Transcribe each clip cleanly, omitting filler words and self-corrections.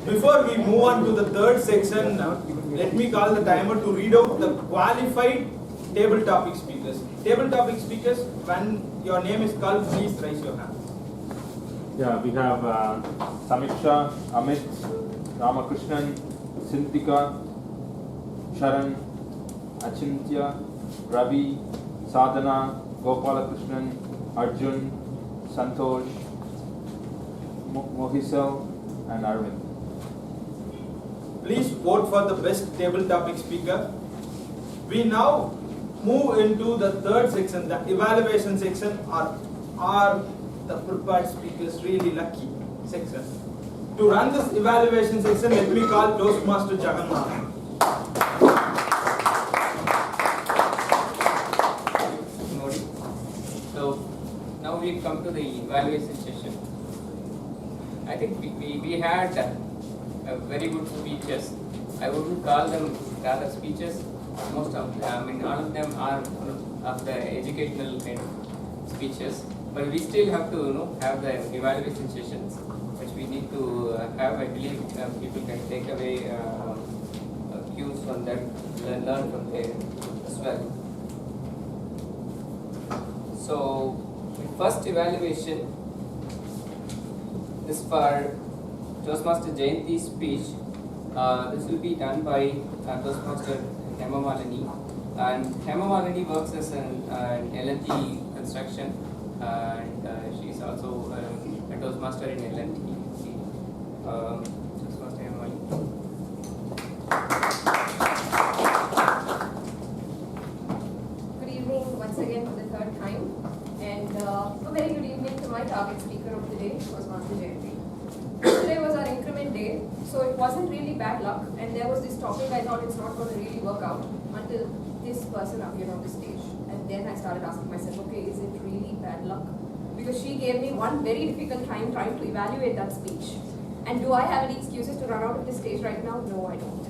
Before we move on to the third section, let me call the timer to read out the qualified table topic speakers. Table topic speakers, when your name is called, please raise your hand. Yeah, we have Samiksha, Amit, Ramakrishnan, Sintika, Sharan, Achintya, Ravi, Sadhana, Gopalakrishnan, Arjun, Santosh, Mohisal, and Arvind. Please vote for the best table topic speaker. We now move into the third section, the evaluation section. Are the prepared speakers really lucky section? To run this evaluation section, let me call Toastmaster Jagannath. So now we come to the evaluation session. I think we had very good speeches. I wouldn't call them rather speeches. Most of them, all of them are of the educational kind of speeches. But we still have to have the evaluation sessions, which we need to have. I believe people can take away cues from that, learn from there as well. So, the first evaluation is for Toastmaster Jayanthi's speech. This will be done by Toastmaster Hemamalini. And Hemamalini works as an L&T construction, and she is also a Toastmaster in L&T. Toastmaster Hemamalini. Good evening once again for the third time, and a very good evening to my target speaker of the day, Toastmaster Jayanthi. Today was our increment day, so it wasn't really bad luck, and there was this topic I thought it's not going to really work out until this person appeared on the stage. And then I started asking myself, okay, is it really bad luck? Because she gave me one very difficult time trying to evaluate that speech. And do I have any excuses to run out of the stage right now? No, I don't.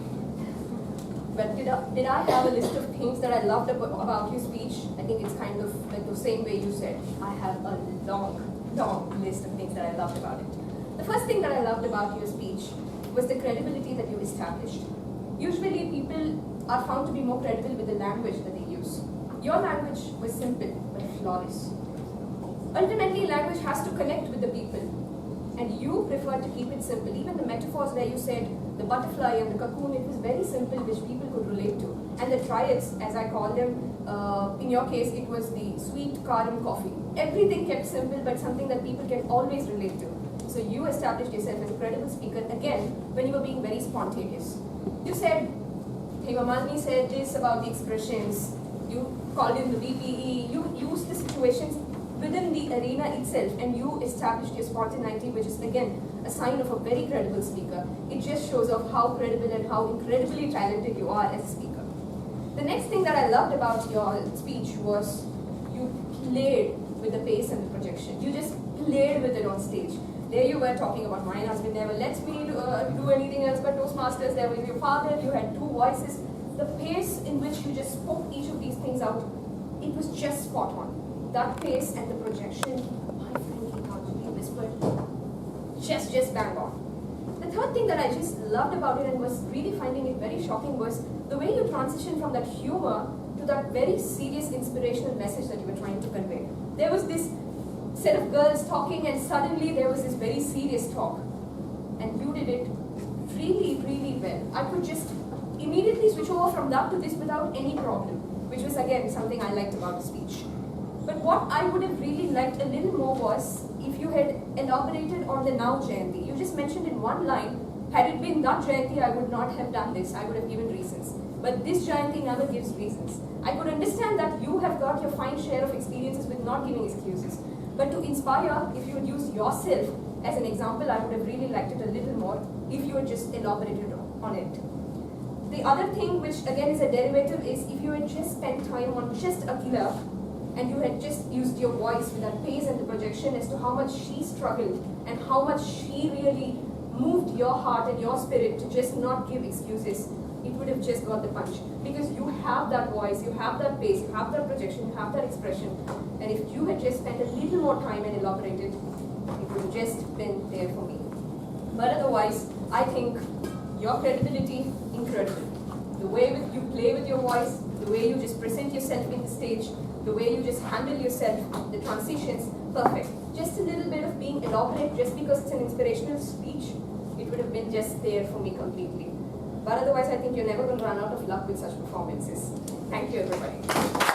But did I have a list of things that I loved about your speech? I think it's kind of like the same way you said. I have a long list of things that I loved about it. The first thing that I loved about your speech was the credibility that you established. Usually people are found to be more credible with the language that they use. Your language was simple but flawless. Ultimately, language has to connect with the people, and you preferred to keep it simple. Even the metaphors where you said the butterfly and the cocoon, it was very simple, which people could relate to. And the triads, as I call them, in your case, it was the sweet caram coffee. Everything kept simple, but something that people can always relate to. So you established yourself as a credible speaker, again, when you were being very spontaneous. You said, Hemamalini said this about the expressions, you called in the VPE, you used the situations within the arena itself, and you established your spontaneity, which is again a sign of a very credible speaker. It just shows off how credible and how incredibly talented you are as a speaker. The next thing that I loved about your speech was you played with the pace and the projection. You just played with it on stage. There you were talking about my husband never lets me do anything else but Toastmasters. There was your father, you had two voices. The pace in which you just spoke each of these things out, it was just spot on. That pace and the projection, I frankly can't be whispered, just bang on. The third thing that I just loved about it and was really finding it very shocking was the way you transitioned from that humor to that very serious inspirational message that you were trying to convey. There was this set of girls talking, and suddenly there was this very serious talk, and you did it really well. I could just immediately switch over from that to this without any problem, which was again something I liked about the speech. But what I would have really liked a little more was if you had elaborated on the now Jayanthi. You just mentioned in one line, had it been that Jayanthi, I would not have done this, I would have given reasons. But this Jayanthi never gives reasons. I could understand that you have got your fine share of experiences with not giving excuses. But to inspire, if you would use yourself as an example, I would have really liked it a little more if you had just elaborated on it. The other thing, which again is a derivative, is if you had just spent time on just Akila, and you had just used your voice with that pace and the projection as to how much she struggled and how much she really moved your heart and your spirit to just not give excuses, it would have just got the punch. Because you have that voice, you have that pace, you have that projection, you have that expression. And if you had just spent a little more time and elaborated, it would have just been there for me. But otherwise, I think your credibility, incredible. The way you play with your voice, the way you just present yourself in the stage, the way you just handle yourself, the transitions, perfect. Just a little bit of being elaborate just because it's an inspirational speech, it would have been just there for me completely. But otherwise, I think you're never going to run out of luck with such performances. Thank you, everybody.